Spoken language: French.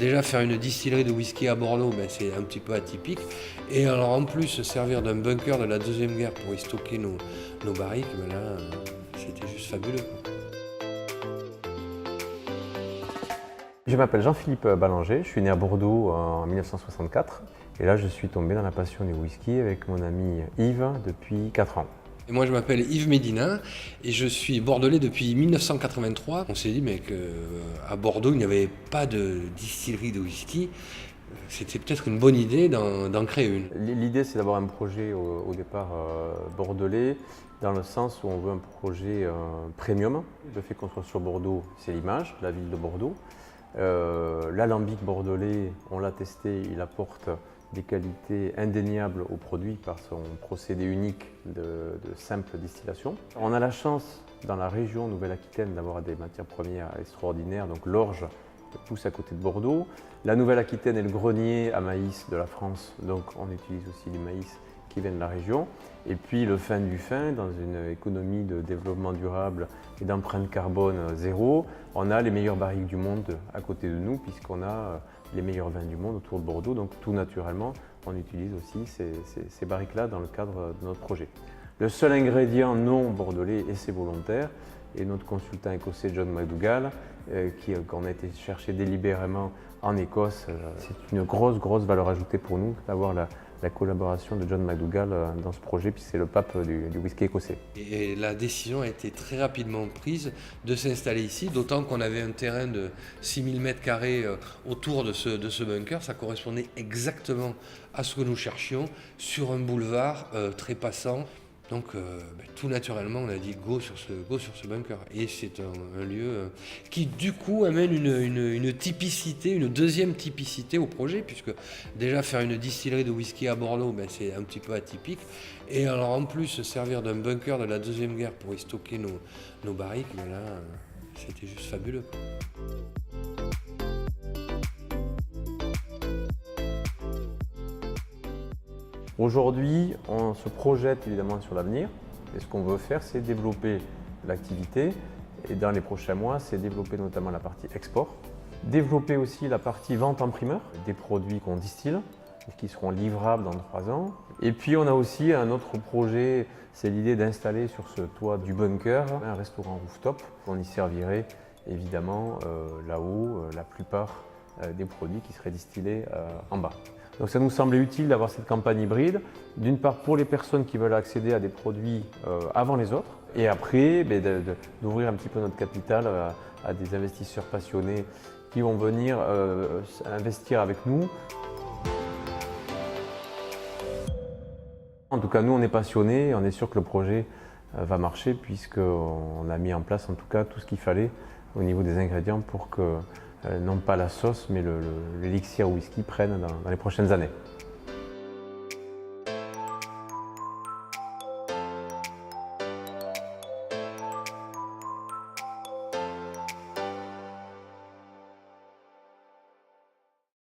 déjà faire une distillerie de whisky à Bordeaux, c'est un petit peu atypique. Et alors en plus, se servir d'un bunker de la Deuxième Guerre pour y stocker nos barriques, là, c'était juste fabuleux, quoi. Je m'appelle Jean-Philippe Ballanger, je suis né à Bordeaux en 1964 et là je suis tombé dans la passion du whisky avec mon ami Yves depuis 4 ans. Et moi, je m'appelle Yves Médina et je suis bordelais depuis 1983. On s'est dit qu'à Bordeaux, il n'y avait pas de distillerie de whisky. C'était peut-être une bonne idée d'en créer une. L'idée c'est d'avoir un projet au départ bordelais dans le sens où on veut un projet premium. Le fait qu'on soit sur Bordeaux, c'est l'image, la ville de Bordeaux. L'alambic bordelais, on l'a testé, il apporte des qualités indéniables au produit par son procédé unique de simple distillation. On a la chance dans la région Nouvelle-Aquitaine d'avoir des matières premières extraordinaires, donc l'orge pousse à côté de Bordeaux. La Nouvelle-Aquitaine est le grenier à maïs de la France, donc on utilise aussi du maïs qui vient de la région. Et puis le fin du fin, dans une économie de développement durable et d'empreinte carbone zéro, on a les meilleures barriques du monde à côté de nous puisqu'on a les meilleurs vins du monde autour de Bordeaux. Donc tout naturellement, on utilise aussi ces barriques-là dans le cadre de notre projet. Le seul ingrédient non bordelais, et c'est volontaire, est notre consultant écossais John McDougall, qu'on a été chercher délibérément en Écosse. C'est une grosse valeur ajoutée pour nous d'avoir la collaboration de John McDougall dans ce projet, puis c'est le pape du whisky écossais. Et la décision a été très rapidement prise de s'installer ici, d'autant qu'on avait un terrain de 6000 m² autour de ce bunker. Ça correspondait exactement à ce que nous cherchions, sur un boulevard très passant. Donc tout naturellement, on a dit go sur ce bunker. Et c'est un lieu qui du coup amène une typicité, une deuxième typicité au projet, puisque déjà faire une distillerie de whisky à Bordeaux, c'est un petit peu atypique. Et alors en plus, se servir d'un bunker de la Deuxième Guerre pour y stocker nos barriques, là, c'était juste fabuleux, quoi. Aujourd'hui, on se projette évidemment sur l'avenir et ce qu'on veut faire, c'est développer l'activité et dans les prochains mois, c'est développer notamment la partie export, développer aussi la partie vente en primeur, des produits qu'on distille qui seront livrables dans 3 ans. Et puis on a aussi un autre projet, c'est l'idée d'installer sur ce toit du bunker un restaurant rooftop. On y servirait évidemment là-haut la plupart des produits qui seraient distillés en bas. Donc ça nous semblait utile d'avoir cette campagne hybride, d'une part pour les personnes qui veulent accéder à des produits avant les autres, et après d'ouvrir un petit peu notre capital à des investisseurs passionnés qui vont venir investir avec nous. En tout cas, nous on est passionnés et on est sûr que le projet va marcher puisqu'on a mis en place en tout cas tout ce qu'il fallait au niveau des ingrédients pour que non pas la sauce, mais l'élixir whisky prenne dans les prochaines années.